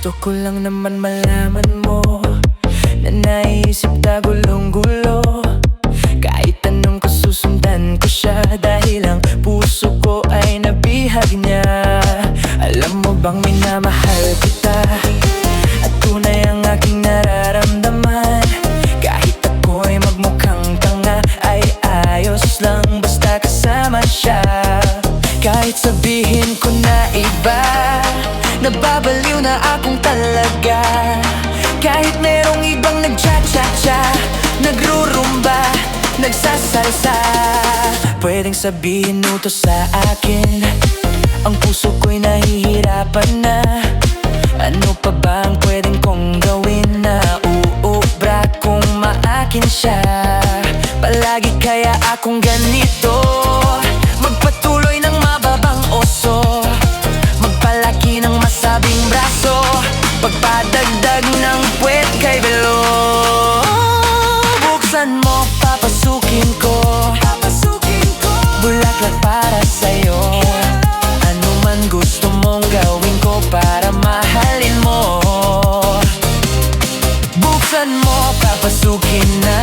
Gusto ko lang naman malaman mo na naisip na gulong-gulo. Kahit anong ko susundan ko siya, dahil ang puso ko ay nabihag niya. Alam mo bang minamahal kita at tunay ang aking nararamdaman. Kahit ako'y magmukhang tanga, ay ayos lang basta kasama siya. Kahit sabihin ko na iba, nababaliw na akong talaga. Kahit merong ibang nagcha-cha-cha, nagrurumba, nagsasalsa. Pwedeng sabihin mo to sa akin, ang puso ko'y nahihirapan na. Ano pa ba ang pwedeng kong gawin na uubra kung maakin siya? Palagi kaya akong ganito, magpatuloy ng mababang oso, magpalaki ng masabing braso, pagpadagdag ng puwet kay belo. Buksan mo, papasukin ko, bulaklak para sa'yo. Ano man gusto mong gawin ko para mahalin mo. Buksan mo, papasukin na